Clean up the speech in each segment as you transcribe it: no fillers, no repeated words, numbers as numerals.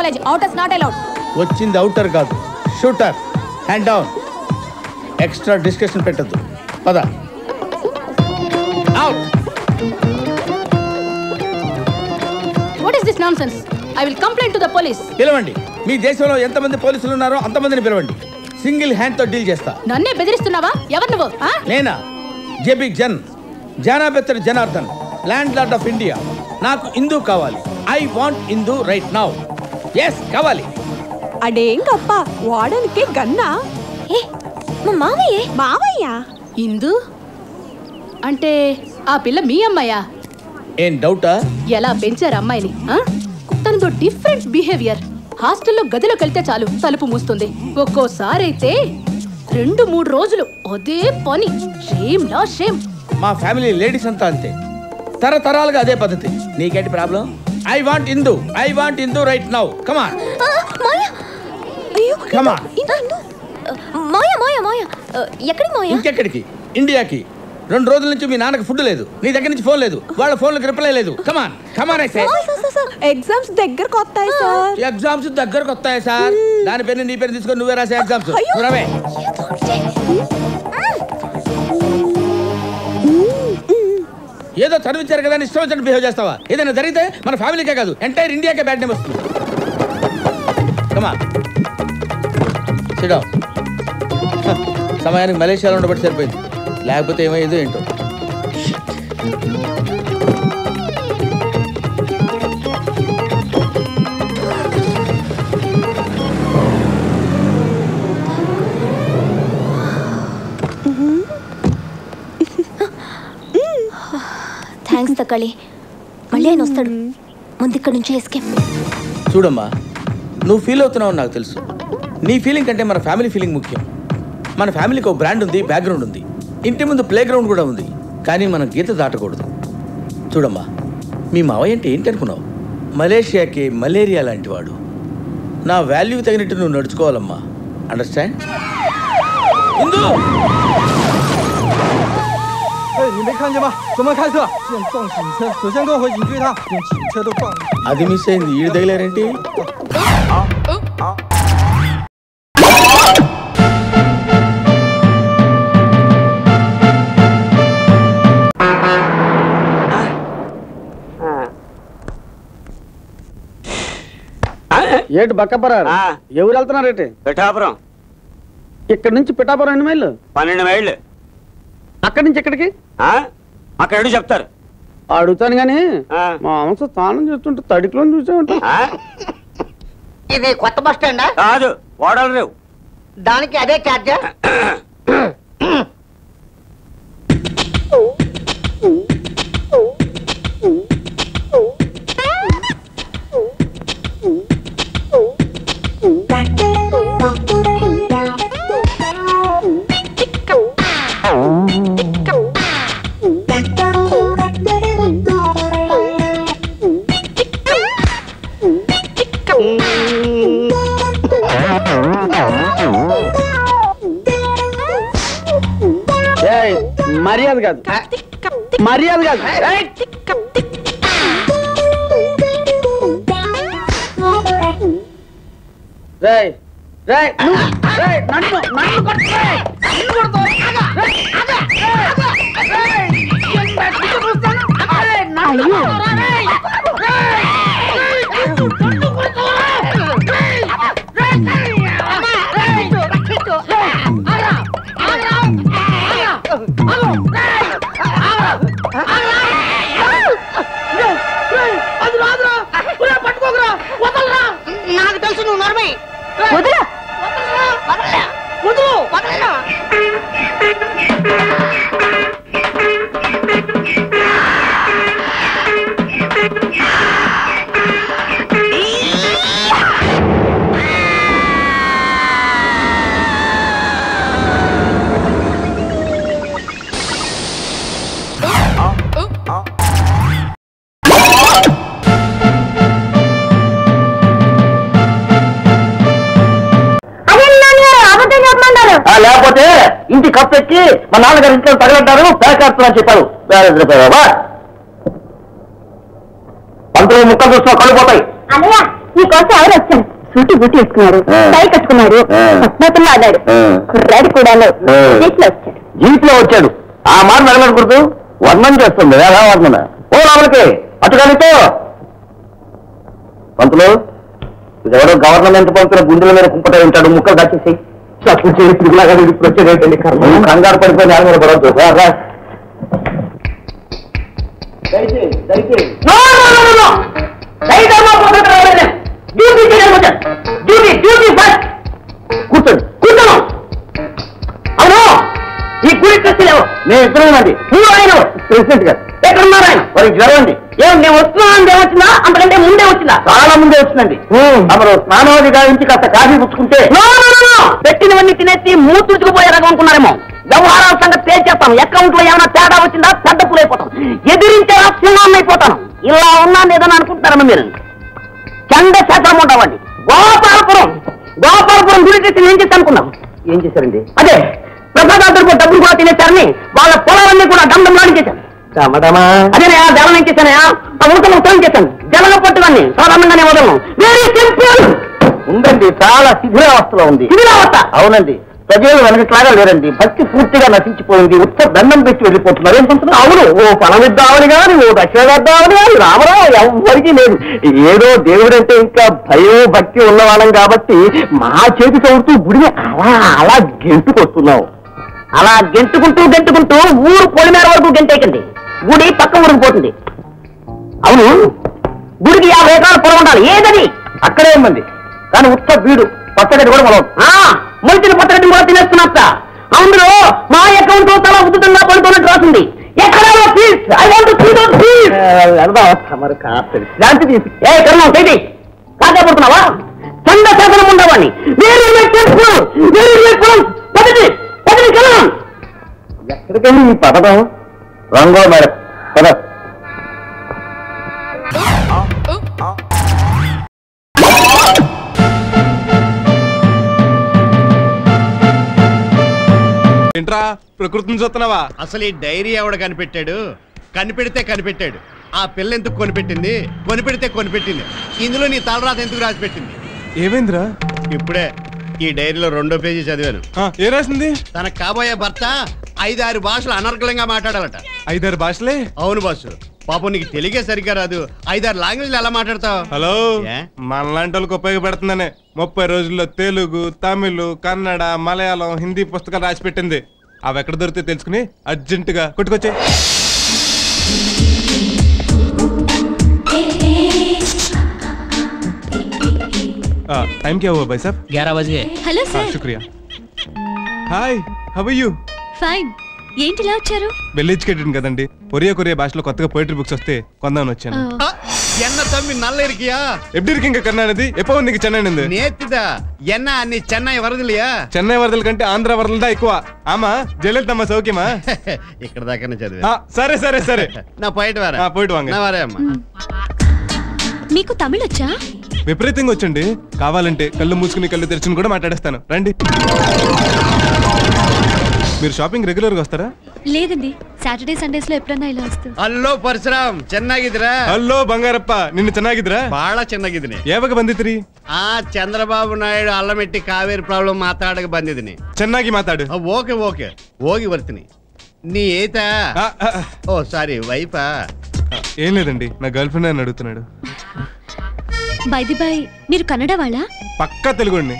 college. Outers not allowed. వచ్చింది outer కాదు, shooter. Hand down. Extra discussion పెట్టద్దు. పద. Out. What is this nonsense? I will complain to the police. పిలవండి. మీ దేశంలో ఎంతమంది పోలీసులు ఉన్నారో అంతమందిని పిలవండి. సింగిల్ హ్యాండ్ తో డీల్ చేస్తా. నన్నే బెదిరిస్తున్నావా? ఎవరు నువ్వు? నేనా? జేబీ జన్, జానాబెత్తర్ Janardhan, landlord of India. నాకు ఇందు కావాలి. I want Indu right now. Yes కావాలి. అడేంగప్ప, వాడనికి గన్నా? మా మావయ్య. మావయ్య ఇందు అంటే ఆ పిల్ల మీ అమ్మాయా? ఏం డౌటా? ఎలా పెంచారు అమ్మాయిని? తనతో డిఫరెంట్ బిహేవియర్. హాస్టల్లో గదిలోకి వెళ్తే చాలు తలుపు మూస్తుంది. ఒక్కోసారి అయితే 2-3 రోజులు అదే పని. షేమ్ లా షేమ్. మా ఫ్యామిలీ లేడీస్ అంతా అంతే, తరతరాలుగా అదే పద్ధతి. నీకేంటి problem? I want Indu, I want Indu right now. Come on. Come on. Maya Maya Maya ఎక్కడికి మాయా? ఇంకెక్కడికి? ఇండియాకి. 2 రోజుల నుంచి మీ నాన్నకి ఫుడ్ లేదు, నీ దగ్గర నుంచి ఫోన్ లేదు, వాళ్ళ ఫోన్లకు రిప్లై లేదు. Come on, come on. అయితే ఎగ్జామ్స్ దగ్గరకు వస్తాయి సార్. ఎగ్జామ్స్ దగ్గరకు వస్తాయి సార్. దాని పేరు నీ పేరు తీసుకొని నువ్వే రాసే ఎగ్జామ్స్. నువ్వే ఏదో చదివించారు కదా ఇష్టం వచ్చినట్టు బిహేవ్ చేస్తావా? ఏదైనా జరిగితే మన ఫ్యామిలీకే కాదు, ఎంటైర్ ఇండియాకే బ్యాడ్ నేమ్ వస్తుంది. కమా సిట్ డౌన్. సమయానికి మలేషియాలో ఉండబట్టి సరిపోయింది, లేకపోతే ఏమయ్యేదో ఏంటో. థ్యాంక్స్ తక్కళి. మళ్ళీ ఆయన వస్తాడు. ముందు ఇక్కడ నుంచి ఎస్కేప్. చూడమ్మా, నువ్వు ఫీల్ అవుతున్నావు నాకు తెలుసు. నీ ఫీలింగ్ కంటే మన ఫ్యామిలీ ఫీలింగ్ ముఖ్యం. మన ఫ్యామిలీకి ఒక బ్రాండ్ ఉంది, బ్యాక్గ్రౌండ్ ఉంది, ఇంటి ముందు ప్లే గ్రౌండ్ కూడా ఉంది. కానీ మనం గీత దాటకూడదు. చూడమ్మా, మీ మావయ్య అంటే ఏంటి అనుకున్నావు? మలేషియాకి మలేరియా లాంటి వాడు. నా వాల్యూ తగినట్టు నువ్వు నడుచుకోవాలమ్మా. అండర్స్టాండ్? ఇందు 你没看见吗？怎么开车？现撞警车，首先跟我回警追他，连警车都撞了。 అది మిస్ అయింది. ఈడు తగిలారేంటి? ఏటు బక్కపరారు? ఎవరు వెళ్తున్నారేటి? పిఠాపురం. ఇక్కడ నుంచి పిఠాపురం ఎన్ని మైళ్ళు? 12 మైళ్ళు. అక్కడి నుంచి ఎక్కడికి? అక్కడ చెప్తారు. అడుగుతాను గాని మా అమ్మ స్నానం చేస్తుంటే తడికిలో చూసే ఉంటా. ఇది కొత్త బస్ స్టాండా? కాదు, ఓడలు రేవు. దానికి అదే ఛార్జా? మర్యాద కాదు, మర్యాద కాదు. రేయ్ రేయ్ నన్ను నాకు తెలుసు, నువ్వు నర్మై. లేకపోతే ఇంటి కప్పెక్కి మా నాన్నగారి ఇంట్లో తగలంటారు, పేకాడుతున్నారని చెప్పారు. పంతులు ముక్కలు చూస్తున్నా కళ్ళు పోతాయి. నీకోసం ఎవరు వచ్చారు సూటి బూటి వేసుకున్నాడు టై కట్టుకున్నాడు పద్మాతంలో ఆడాడు కుర్రాడు కూడా జీప్ లో వచ్చాడు ఆ మాట నిలబడకూడదు వర్ణం చేస్తుంది వర్ణన ఓ లోపలికి అటుకానితో పంతులు ఇదెవరో గవర్నమెంట్ పంతుల గుండెల మీద కుంపట ఉంటాడు ముక్కలు దచ్చేసి చప్పుడు చేసి తిరుగులాగా ఇప్పుడు వచ్చేదండి కంగారు పడిపోయి నేల మీద పడవద్దు కూర్చోండి కూర్చోను అవును ఈ గుడి ట్రస్టీలు నేను ఇద్దరున్నది నువ్వు ఆయన ప్రెసిడెంట్ గారు ఎక్కడున్నారు ఆయన వారికి జ్వరం అండి ఏం నేను వస్తున్నాను ఏమొచ్చిందా అంతకంటే ముందే వచ్చిందా చాలా ముందే వచ్చిందండి అప్పుడు స్నానాది గారించి కాస్త కాఫీ పుచ్చుకుంటే పెట్టినవన్నీ తినేసి మూతుడుచుకుపోయే రకం అనుకున్నారేమో వ్యవహారాల సంగతి తేల్చేస్తాను అకౌంట్ లో ఏమైనా తేడా వచ్చిందా పెద్ద పూలైపోతాం ఎదిరించే సింహాన్ని అయిపోతాను ఇలా ఉన్నాను ఏదైనా అనుకుంటారమ్మా మీరు చండ శాస్త్రం ఉంటామండి గోపాలపురం గుడి చేసి ఏం చేసి అనుకున్నాం ఏం చేశారండి అదే ప్రసాదాలతో డబ్బులు కూడా తినేశారని వాళ్ళ పొలాలన్నీ కూడా దండంలాడి చేశాను అదే జలం ఏం చేశానయా ఉడతలు ఉత్తరం చేశాను జలం పట్టుదాన్ని సాధారణంగానే వదలను వెరీ సింపుల్ ఉందండి చాలా శిథిలావస్థలో ఉంది శిథిలావస్థ అవునండి ప్రజలు వెనకట్లాగా లేరండి భక్తి పూర్తిగా నశించిపోయింది ఉత్తర దండం పెట్టి వెళ్ళిపోతున్నారు ఏమంటున్నారు అవును ఓ ఫలమిద్దామని కానీ ఓ దక్షిణాద్దామని కానీ రామరావు ఎవరికి లేదు ఏదో దేవుడంటే ఇంకా భయం భక్తి ఉన్నవాళ్ళం కాబట్టి మా చేతి చదువుతూ గుడిని అలా గెంటుకొస్తున్నాం అలా గెంటుకుంటూ ఊరు పొలిమేర వరకు గెంటేకండి గుడి పక్క ఊరికి పోతుంది అవును గుడికి 50 ఎకరాల పొలం ఉండాలి ఏదని అక్కడే ఉందండి కానీ ఉత్త వీడు పచ్చగడ్డి కూడా మొలవు మొలిచిన పచ్చగడ్డి కూడా తినేస్తున్నట్ట అందులో మా అకౌంట్ తల ఉద్దుతంగా పడుతున్నట్టు రాసింది ఎక్కడో please I want to see those please మరి శాంతి తీసి ఏ కర్మ చేయి కాదే పడుతున్నావా చండ శాసనం ఉండవాడిని ఎక్కడికండి ఈ పథకం రంగో మేడం పద ఏంట్రా ప్రకృతిని చూస్తున్నావా? అసలు ఈ డైరీ ఎవడ కనిపెట్టాడు? కనిపెట్టాడు. ఆ పిల్ల ఎందుకు కొనిపెట్టింది? కొనిపెట్టింది. ఇందులో నీ తలరాత ఎందుకు రాసి పెట్టింది? ఏమైందిరా? ఇప్పుడే ఈ డైరీలో 2వ పేజీ చదివాను. ఏ రాసింది? తన కాబోయే భర్త 5-6 భాషలు అనర్గళంగా మాట్లాడాలట. 5-6 భాషలే? అవును బాసు. పాపం నీకు తెలుగే సరిగ్గా రాదు. 5-6 లాంగ్వేజ్లు ఎలా మాట్లాడతావు? హలో, మనలాంటి వాళ్ళకి ఉపయోగపడుతుందనే 30 రోజుల్లో తెలుగు, తమిళ్, కన్నడ, మలయాళం, హిందీ పుస్తకాలు రాసి పెట్టింది. అవి ఎక్కడ దొరికితే తెలుసుకుని అర్జెంటుగా కొట్టుకొచ్చే. टाइम क्या हुआ भाई साहब? 11 बजे. Hello sir. शुक्रिया. हाय, हाउ आर यू? ఫైన్. ఏంటి ఇలా వచ్చారు? వెల్ ఎడ్యుకేటెడ్ కదండి. కొరియా భాషలో కొత్తగా పోయిటరీ బుక్స్ వస్తే కొందామని వచ్చాను. என்ன தம்பி நல்ல இருக்கியா? எப்படி இருக்கீங்க கண்ணாநிதி? எப்போ வந்தீங்க சென்னை இருந்து? நேத்துதா. என்ன அன்னி சென்னை வரதில்லையா? చెన్నై వరదల కంటే ఆంధ్ర వరదలదా ఎక్కువ. ఆమా జయలలితమ్మ సౌఖ్యమా? ఇక్కడ దాకానే చదివా. సరే నా పోయిట్ వరా. పోయిట్ వాంగ. నా వరే అమ్మ. మీకు తమిళ్ వచ్చా? విపరీతంగా వచ్చండి. కావాలంటే కళ్ళు మూసుకుని కళ్ళు తెరుచుని కూడా మాట్లాడేస్తాను. రండి. మీరు షాపింగ్ రెగ్యులర్ గా వస్తారా? లేదండి, సాటర్డే సండేస్ లో ఎప్పుడన్నా ఇలా వస్తా. హలో పరశురామ్, ಚೆನ್ನಾಗಿದ್ದೀರಾ? హలో బంగారప్ప, నిన్ను ಚೆನ್ನಾಗಿದ್ದೀರಾ? ಬಾಳ ಚೆನ್ನಾಗಿದ್ದೀನಿ. ಯಾವಾಗ ಬಂದಿದ್ರಿ? ಚಂದ್ರಬಾಬು ನಾಯ್ಡು ಅಲ್ಲಮೆಟ್ಟಿ ಕಾವೇರಿ ಪ್ರಾಬ್ಲಮ್ ಮಾತಾಡಕ್ಕೆ ಬಂದಿದ್ದೀನಿ. ಚೆನ್ನಾಗಿ ಮಾತಾಡು. ಓಕೆ ಹೋಗಿ ಬರ್ತೀನಿ. నీ ఏతా? ఓ సారీ, వైఫా? ఏం లేదండి, నా గర్ల్ ఫ్రెండ్ అని అడుగుతున్నాడు. బై ది బై, మీరు కన్నడ వాళ్ళా? పక్కా తెలుగుండి.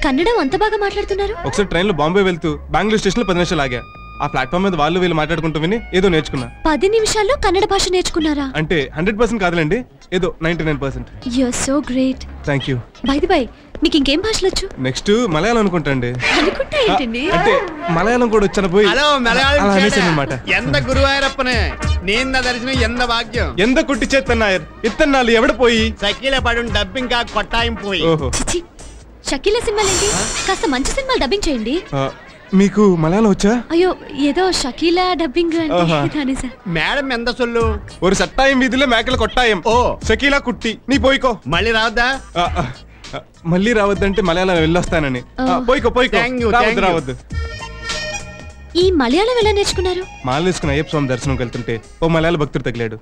కన్నడం అంత బాగా మాట్లాడుతున్నారు. ఒకసారి ట్రైన్ లో బాంబే వెళ్తూ బెంగళూరు స్టేషన్ లో 10 నిమిషాలు ఆగా. ఆ ప్లాట్ఫామ్ మీద వాళ్ళు వీళ్ళు మాట్లాడుకుంటూ విని ఏదో నేర్చుకున్నా. 10 నిమిషాల్లో కన్నడ భాష నేర్చుకున్నారా? అంటే 100% కాదులేండి, ఏదో 99%. You are so great. Thank you. By the by, మీకు ఇంకేం భాషలు వచ్చు? నెక్స్ట్ మలయాళం అనుకుంటాండి. అనుకుంటా ఏంటండి? అంటే మలయాళం కూడా వచ్చాను పోయి. హలో మలయాళం అన్నమాట. ఎంత గురువాయూరప్పనే నీంద దర్శనం ఎంత భాగ్యం. ఎంత కుట్టి చేతన్నాయర్ ఇత్తన్నాళ్ళు ఎవడ పోయి సకీల పడు డబ్బింగ్ కా కొట్టాయం పోయి. చిచి, షకీల సినిమాలు ఏంటి? కాస్త మంచి సినిమాలు డబ్బింగ్ చేయండి. మీకు మలయాళం వచ్చా? అయ్యో, ఏదో షకీలా డబ్బింగ్ అంటే సార్. మేడం ఎంత సొల్లు? ఒక సట్టాయం వీధిలో మేకల కొట్టాయం. ఓ షకీలా కుట్టి నీ పోయికో. మళ్ళీ రావద్దా? మళ్ళీ రావద్దంటే మలయాళం వెళ్ళొస్తానని. పోయికో రావద్దు. ఈ మలయాళం ఎలా నేర్చుకున్నారు? మాల వేసుకుని అయ్యప్ప స్వామి దర్శనంకి వెళ్తుంటే ఓ మలయాళ భక్తుడు తగిలాడు.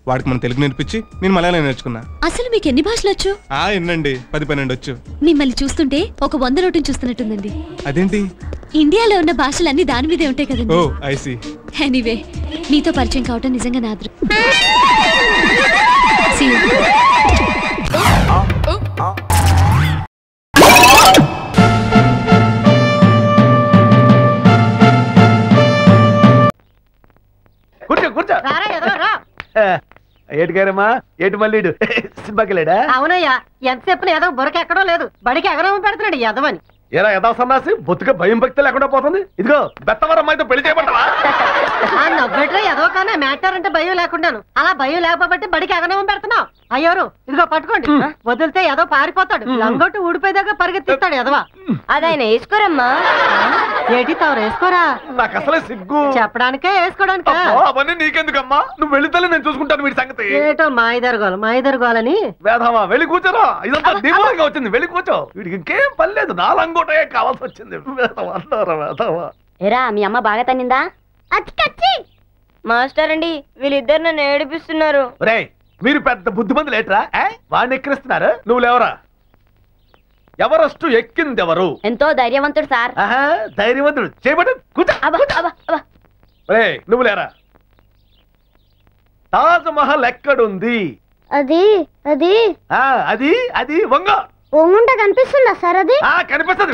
వాడికి మన తెలుగు నేర్పించి నేను మలయాళం నేర్చుకున్నా. అసలు మీకు ఎన్ని భాషలు వచ్చు? ఎన్నండి 10-12 వచ్చు. మిమ్మల్ని చూస్తుంటే ఒక 100 నోటుని చూస్తున్నట్టుందండి. అదేంటి? ఇండియాలో ఉన్న భాషలన్నీ దాని మీదే ఉంటాయి కదండి. ఓ ఐ సీ. ఎనీవే మీతో పరిచయం కావటం నిజంగా నా అదృష్టం. See you. కూర్చో కూర్చో. ఏటు గారమ్మా, ఏటు మళ్ళీ సినిమాకి వెళ్ళాడా? అవునయ్యా, ఎంతసేపు ఏదో బురక ఎక్కడో లేదు, బడికి ఎగరం పెడుతున్నాడు యదవని. ఏరా యదా సన్నాసి, బొత్తుగా భయం భక్తి లేకుండా పోతుంది. ఇదిగో బెత్తవరం అమ్మాయితో పెళ్లి చేయబడ్డావా? నవ్వెట్రా ఎదో కానీ మ్యాటర్ అంటే భయం లేకుండాను. అలా భయం లేకపోతే బడికి ఎగరం పెడుతున్నావు. అయ్యోరు ఇదిగో పట్టుకోండి, వదిలితే ఏదో పారిపోతాడు. లంగొట్టు ఊడిపోయేదాకా పరిగెత్తిస్తాడు ఎదవా. అదైన వేసుకోరమ్మా. ఏటి తవరు వేసుకోరా? నాకు అసలే సిగ్గు. చెప్పడానికే వేసుకోవడానికే. అవన్నీ నీకెందుకమ్మా, నువ్వు వెళితే నేను చూసుకుంటాను వీడి సంగతి. ఏటో మాయిదర్ గోలని. వేధమా వెళ్ళి కూర్చోరా, ఇదంతా దీపంగా వచ్చింది. వెళ్ళి కూర్చో, వీడికి ఇంకేం పని లేదు, నాలంగోటే కావాల్సి వచ్చింది. వేధమా. ఎరా మీ అమ్మ బాగా తన్నిందా? మాస్టర్ అండి, వీళ్ళిద్దరు నన్ను ఏడిపిస్తున్నారు. రే మీరు పెద్ద బుద్ధిమంది లేట్రా, వాడిని ఎక్కిరిస్తున్నారు. నువ్వు లేవరా? ఎవరస్టు ఎక్కింది ఎవరు? ఎంతో ధైర్యవంతుడు సార్. ధైర్యవంతుడు చేయబడి కూర్చో. రే నువ్వు లేరా? తాజ్ మహల్ ఎక్కడుంది? అది అది అది అది వంగ ఒంగుంట కనిపిస్తుందా సార్? అది కనిపిస్తుంది.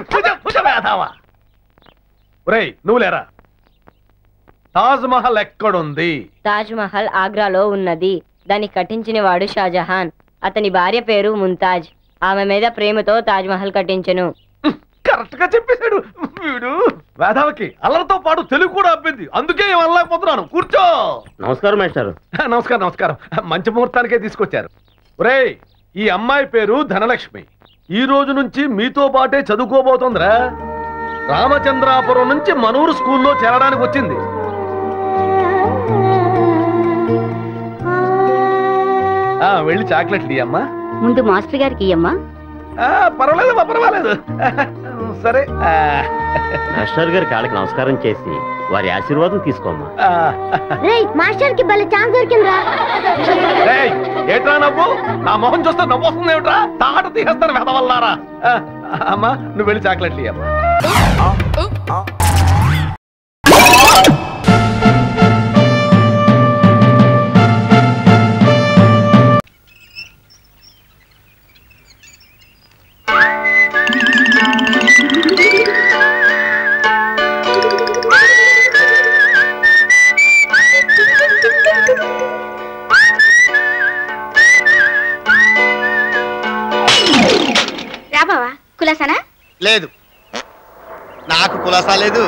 రే నువ్వు లేరా? తాజ్ మహల్ ఎక్కడుంది? తాజ్ మహల్ ఆగ్రాలో ఉన్నది. దాన్ని కట్టించిన వాడు షాజహాన్. అతని భార్య పేరు ముంతాజ్. ఆమె మీద ప్రేమతో తాజ్ మహల్ కట్టించెను. కరెక్ట్ గా చెప్పేశాడు వీడు. వేదావకి అల్లరితో పాటు తెలుగు కూడా అబ్బింది, అందుకే వెళ్ళలేకపోతున్నాను. కూర్చో. నమస్కారం మాస్టర్. నమస్కారం నమస్కారం. మంచి ముహూర్తానికే తీసుకొచ్చారు. ఒరే ఈ అమ్మాయి పేరు ధనలక్ష్మి. ఈ రోజు నుంచి మీతో పాటే చదువుకోబోతోందిరా. రామచంద్రాపురం నుంచి మనూరు స్కూల్లో చేరడానికి వచ్చింది. వెళ్ళి చాక్లెట్లు ఇయ్యమ్మా. ముందు మాస్టర్ గారికి ఇయ్యమ్మా. పర్వాలేదమ్మా పర్వాలేదు. సరే మాస్టర్ గారి కాళ్ళకి నమస్కారం చేసి వారి ఆశీర్వాదం తీసుకోమ్మా. మాస్టర్ కి భలే ఛాన్స్ దొరికిందిరా. ఏట్రా నవ్వు? నా మొహం చూస్తే నవ్వు వస్తుంది ఏమిట్రా? తాట తీసేస్తాను వెదవల్లారా. అమ్మా నువ్వు వెళ్ళి చాక్లెట్లు ఇయ్యమ్మా. కులాసానా? లేదు, నాకు కులాసా లేదు.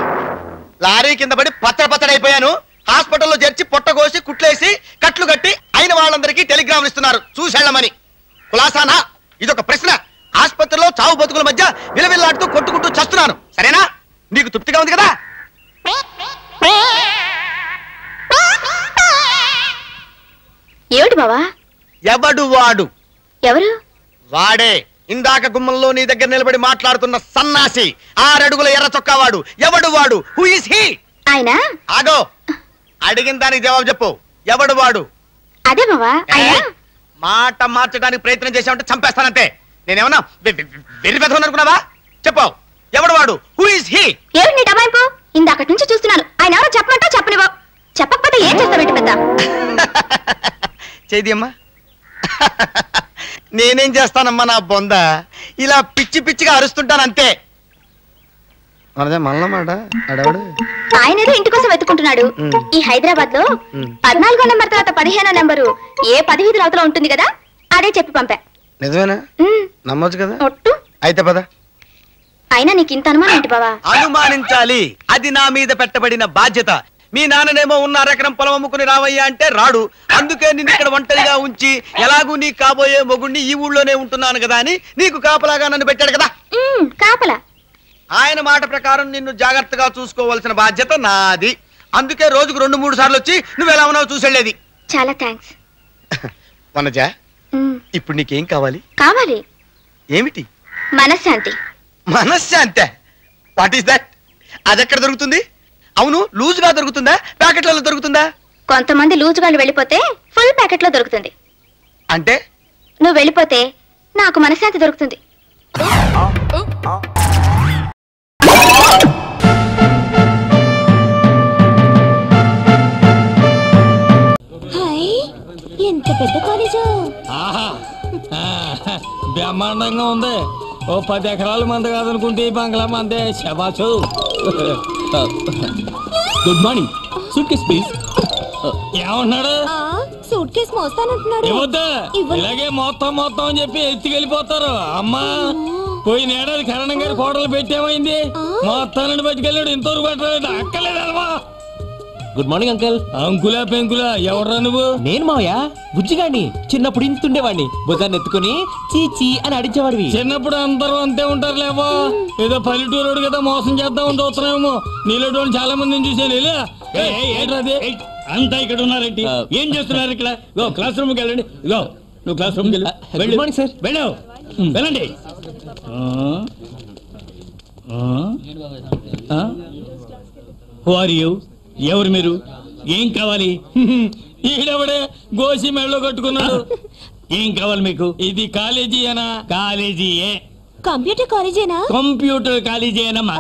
లారీ కింద పడి పచ్చడైపోయాను. హాస్పిటల్లో చేర్చి పొట్టగోసి కుట్లేసి కట్లు కట్టి అయిన వాళ్ళందరికీ టెలిగ్రామ్ ఇస్తున్నారు చూసేళ్లమని. కులాసానా? ఇదొక ప్రశ్న. ఆసుపత్రిలో చావు బతుకుల మధ్య విలవిల్లాడుతూ కొట్టుకుంటూ చస్తున్నాను. సరేనా? నీకు తృప్తిగా ఉంది కదా? ఏమిటి బావా? ఎవడు వాడు? ఎవరు? వాడే ఇందాక గుమ్మంలో నీ దగ్గర నిలబడి మాట్లాడుతున్న సన్నాసి, 6 అడుగుల ఎర్ర చొక్కావాడు. ఎవడు వాడు? Who is he? ఆయన. ఆగో, అడిగిన దానికి జవాబు చెప్పు. ఎవడు వాడు? అదే బావా. మాట మార్చడానికి ప్రయత్నం చేసామంటే చంపేస్తానంతే. నేనేమన్నా వెర్రి పెదవని అనుకున్నావా? చెప్పు, ఎవడు వాడు? Who is he? ఏమిటి నీ డబాయింపు? ఇందాకటి నుంచి చూస్తున్నాను. ఆయన ఎవరో చెప్పమంటా చెప్పనివో. చెప్పకపోతే ఏం చేస్తావేంటి పెద్ద? చేదియమ్మా. నేనేం చేస్తానమ్మా నా బొంద, ఇలా పిచ్చి పిచ్చిగా అరుస్తుంటాను అంతే. మళ్ళమాట ఆయన ఏదో ఇంటి కోసం వెతుకుంటున్నాడు. ఈ హైదరాబాద్ లో 14వ నెంబర్ తర్వాత 15వ నెంబరు ఏ 10 వీధుల అవతల ఉంటుంది కదా, అదే చెప్పి పంపా. నిజమేనా? నమ్మొచ్చు కదా. అయితే పద. అయినా నీకు ఇంత అనుమానం ఏంటి బావా? అనుమానించాలి, అది నా మీద పెట్టబడిన బాధ్యత. మీ నాన్ననేమో 1.5 ఎకరం పొలం అమ్ముకుని రావయ్యా అంటే రాడు. అందుకే నిన్ను ఇక్కడ ఒంటరిగా ఉంచి ఎలాగూ నీ కాబోయే మొగుణ్ణి ఈ ఊళ్ళోనే ఉంటున్నాను కదా అని నీకు కాపలాగా నన్ను పెట్టాడు కదా. కాపలా? ఆయన మాట ప్రకారం నిన్ను జాగ్రత్తగా చూసుకోవాల్సిన బాధ్యత నాది. అందుకే రోజుకు 2-3 సార్లు వచ్చి నువ్వు ఎలా ఉన్నావు చూసెళ్ళేది. చాలా థ్యాంక్స్. వనజా, ఇప్పుడు నీకేం కావాలి? కావాలి. ఏమిటి? మనశ్శాంతి. మనశ్శాంతి? What is that? అది ఎక్కడ దొరుకుతుంది? అవును, లూజ్ గా దొరుకుతుందా, ప్యాకెట్లలో దొరుకుతుందా? కొంతమంది లూజుగాళ్ళు వెళ్ళిపోతే ఫుల్ ప్యాకెట్ లో దొరుకుతుంది. అంటే నువ్వు వెళ్ళిపోతే నాకు మనశ్శాంతి దొరుకుతుంది. ఎంత పెద్ద కాలేజు! బ్రహ్మాండంగా ఉంది. ఓ 10 ఎకరాలు మంది కాదనుకుంటే ఈ బంగ్లా మందే. శబాసు. Good morning. Suitcase please. ఏమన్నాడు? సూట్ కేస్ మోస్తానంటున్నాడు. ఇవ్వద్దా? ఇలాగే మొత్తం అని చెప్పి ఎత్తుకెళ్ళిపోతారు. అమ్మా పోయిన ఏడాది కరణం గారి కోటలు పెట్టేమైంది? మొత్తాన్ని పట్టుకెళ్ళాడు. ఇంతవరకు పెట్టలేదు. అక్కలేదల్వా. Good morning uncle. అంకులా పెంకులా ఎవరా నువ్వు? నేను మావయ్య బుజ్జిగాడిని. చిన్నప్పుడు ఇంతుండేవాడిని. భుజాన్ని ఎత్తుకుని చీచి అని అడిచేవాడివి. చిన్నప్పుడు అందరూ అంతే ఉంటారు లేవా? ఏదో పల్లెటూరు కదా మోసం చేద్దామని చూస్తున్నామేమో. నీలో చాలా మందిని చూసాను. ఏంటది అంతా ఇక్కడ ఉన్నారేంటి? ఏం చేస్తున్నారు ఇక్కడ? క్లాస్ రూమ్కి వెళ్ళండి. నువ్వు క్లాస్ రూమ్కి వెళ్ళు. Good morning sir. వెళ్ళావు వెళ్ళండి. Who are you? ఎవరు మీరు? ఏం కావాలి? ఈడవడే గోసి మెడలో కట్టుకున్నాడు. ఏం కావాలి మీకు? ఇది కాలేజీయేనా? కాలేజీయే. కంప్యూటర్ కాలేజేనా? కంప్యూటర్ కాలేజీయేనమ్మా.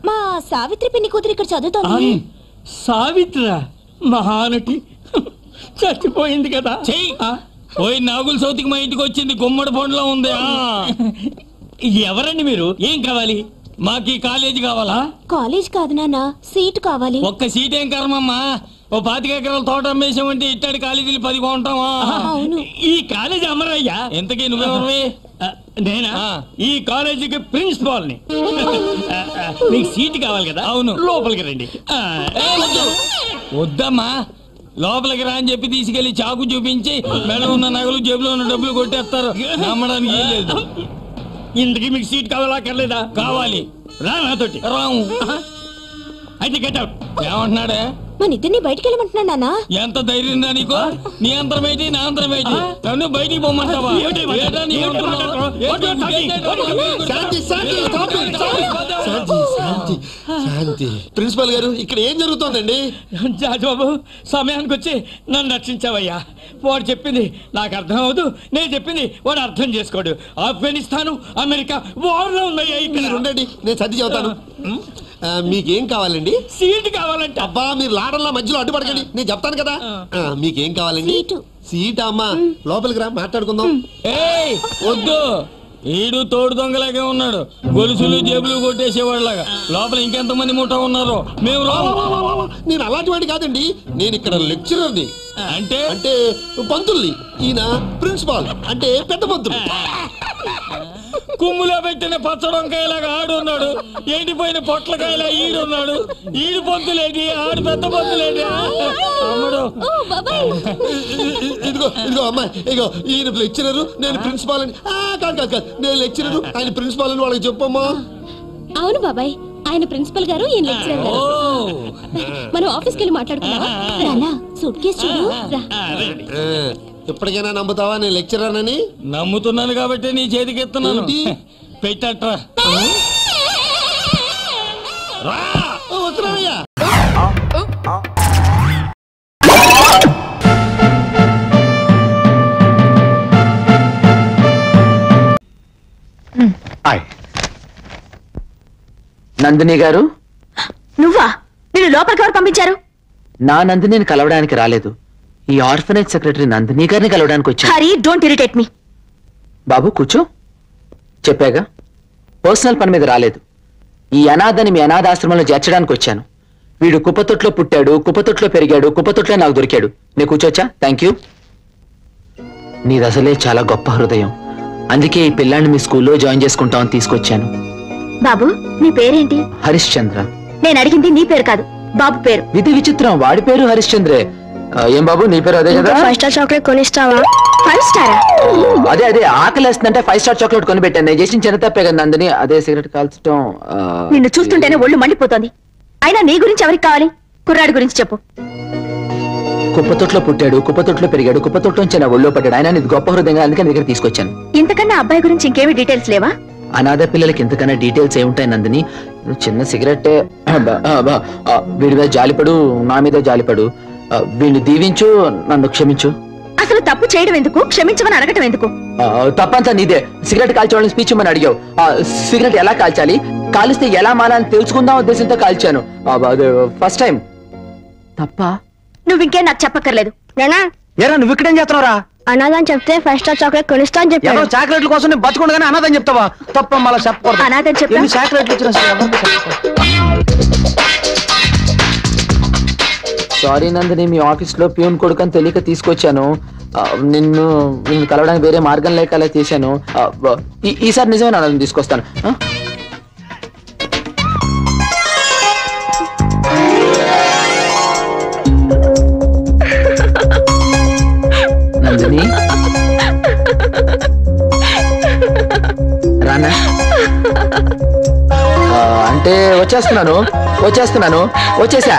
మా సావిత్రి పిన్ని కూతురు ఇక్కడ చదువుతోంది. సావిత్ర మహానటి చచ్చిపోయింది కదా. పోయి నాగుల సౌతికి మా ఇంటికి వచ్చింది. గుమ్మడి పండులో ఉంది. ఎవరండి మీరు? ఏం కావాలి? మాకు ఈ కాలేజీ కావాలా? కాలేజ్ కాదు నాన్న, సీట్ కావాలి. ఒక్క సీట్ ఏం కర్మమ్మా? ఓ 25 ఎకరాల తోట అమ్మేసామంటే ఇట్టాడి కాలేజీలు 10 కొంటావా? ఈ కాలేజీ అమ్మరయ్యా. ఎంతకీ నువ్వెవరివి? నేనా? ఈ కాలేజీకి ప్రిన్సిపాల్ ని. మీకు సీట్ కావాలి కదా? అవును. లోపలికి రండి. వద్దమ్మా, లోపలికి రా అని చెప్పి తీసుకెళ్లి చాకు చూపించి మెడలో ఉన్న నగలు జేబులో ఉన్న డబ్బులు కొట్టేస్తారు. నమ్మడానికి ఏం లేదు. ఇంతకీ మీకు సీట్ కావాలా కర్లేదా? కావాలి. రా నాతోటి. రాము. అయితే గెట్ అవుట్. ఏమంటున్నాడే? మన ఇద్దరిని బయటికి వెళ్ళమంటున్నాడు నాన్న. ఎంత ధైర్యం దా నీకు? నీ అంతరం ఏంటి, నా అంతరం ఏంటి? నన్ను బయటికి పొమ్మంటావా? ప్రిన్సిపల్ గారు, ఇక్కడ ఏం జరుగుతోందండి? జాజబాబు, సమయానికి వచ్చి నన్ను రక్షించావయ్యా. వాడు చెప్పింది నాకు అర్థం అవదు, నేను చెప్పింది వాడు అర్థం చేసుకోడు. ఆఫ్ఘనిస్తాను అమెరికా వార్లో ఉన్నాయ్యా. మీరు ఉండండి, నేను సర్ది చెబుతాను. మీకేం కావాలండి? సీట్ కావాలంటే. అబ్బా, మీరు లాడల్లా మధ్యలో అడ్డుపడకండి, నేను చెప్తాను కదా. మీకేం కావాలండి? సీట్ అమ్మా, లోపలికి రా మాట్లాడుకుందాం. ఏయ్ వద్దు, ఈడు తోడు దొంగలాగే ఉన్నాడు. గొలుసులు జేబులు కొట్టేసేవాళ్ళగా. లోపల ఇంకెంతమంది ముఠా ఉన్నారో. మేము నేను అలాంటి వాడి కాదండి, నేను ఇక్కడ లెక్చరర్ని. అంటే అంటే పంతుల్ని. ఈయన ప్రిన్సిపాల్, అంటే పెద్ద పంతులు. కుమ్ములో పెట్టిన పచ్చడొంకాయలాగా ఆడున్నాడు. ఎండిపోయిన పొట్లకాయలా ఈడున్నాడు. ఈడు పొంతులేది, ఆడు పెద్ద పొంతులేది. అమ్మడు, ఇదిగో ఇదిగో అమ్మాయి, ఇదిగో ఈయన లెక్చరరు, నేను ప్రిన్సిపాల్ అని. కాదు కాదు కాదు, నేను లెక్చరరు, ఆయన ప్రిన్సిపాల్ అని వాళ్ళకి చెప్పమ్మా. అవును బాబాయ్, ఆయన ప్రిన్సిపల్ గారు, ఈయన లెక్చరర్ గారు. మనం ఆఫీస్కి వెళ్ళి మాట్లాడుకుందాం. సూట్ కేసు చూడు. ఎప్పటికైనా నమ్ముతావా నేను లెక్చరర్ అని? నమ్ముతున్నాను కాబట్టి నీ చేతికి ఎత్తున్నాను. పెట్టట్రా. వస్తున్నానయ్యా. నందిని గారు, నువ్వా? నేను లోపలికి ఎవరు పంపించారు? నా నందినిని కలవడానికి రాలేదు, ఈ ఆర్ఫనేజ్ సెక్రటరీ నందిని గారిని కలవడానికి వచ్చాను. Hari, don't irritate me. బాబు కూర్చో. చెప్పాగా, పర్సనల్ పని మీద రాలేదు. ఈ అనాథని మీ అనాథాశ్రమంలో చేర్చడానికి వచ్చాను. వీడు కుప్పతొట్లో పుట్టాడు, కుప్పతొట్లో పెరిగాడు, కుప్పతొట్లో నాకు దొరికాడు. నేను కూర్చోచ్చా? Thank you. నీది అసలే చాలా గొప్ప హృదయం, అందుకే ఈ పిల్లాన్ని మీ స్కూల్లో జాయిన్ చేసుకుంటామని తీసుకొచ్చాను. బాబు, నీ పేరేంటి? హరిశ్చంద్ర. నేను అడిగింది నీ పేరు కాదు, బాబు పేరు. విధి విచిత్రం, వాడి పేరు హరిశ్చంద్రే. ఏం బాబు, నీ పేరు అదే కదా? 5 స్టార్ చాక్లెట్ కొనిస్తావా? 5 స్టారా? అదే అదే, ఆకలేస్తుందంటే 5 స్టార్ చాక్లెట్ కొని పెట్టాను. నేను చేసిన చిన్న తప్పే కదా నందిని. అదే సిగరెట్ కాల్చడం. నిన్ను చూస్తుంటేనే ఒళ్ళు మండిపోతుంది. అయినా నీ గురించి ఎవరికి కావాలి? కుర్రాడి గురించి చెప్పు. కుప్పతొట్లో పుట్టాడు, కుప్పతొట్లో పెరిగాడు, కుప్పతొట్లోంచి నా ఒళ్ళో పడ్డాడు. ఆయన నీది గొప్ప హృదయంగా, అందుకే నీ దగ్గర తీసుకొచ్చాను. ఇంతకన్నా అబ్బాయి గురించి ఇంకేమీ డీటెయిల్స్ లేవా? అనాథ పిల్లలకి ఇంతకన్నా డీటెయిల్స్ ఏముంటాయి నందిని? చిన్న సిగరెట్. వీడి మీద జాలిపడు, నా మీద జాలిపడు. వీళ్ళు దీవించు, నన్ను క్షమించు. అసలు తప్పు చేయడం ఎందుకు, క్షమించమని అడగటం ఎందుకు? తప్పంతా నీదే. సిగరెట్ కాల్చేవాళ్ళని స్పీచ్ ఇమ్మని అడిగావు. సిగరెట్ ఎలా కాల్చాలి, కాలిస్తే ఎలా మాలని తెలుసుకుందాం ఉద్దేశంతో కాల్చాను. First time. తప్ప నువ్వు ఇంకేం నాకు చెప్పక్కర్లేదు. నువ్వు ఇక్కడేం చేస్తున్నావురా? అనాథని చెప్తే ఫైవ్ స్టార్ చాక్లెట్ కొనిస్తా అని చెప్పాను. చాక్లెట్ల కోసం నేను బతుకుండగానే అనాథని చెప్తావా? తప్ప మళ్ళీ చెప్పకూడదు. అనాథని చెప్తా. చాక్లెట్లు ఇచ్చిన సారీ నందిని, మీ ఆఫీస్ లో ప్యూన్ కొడుకని తెలియక తీసుకొచ్చాను. నిన్ను కలవడానికి వేరే మార్గం లేక అలా చేశాను. ఈసారి నిజమే నన్ను తీసుకొస్తాను. నందిని రానా? అంటే వచ్చేస్తున్నాను. వచ్చేసా.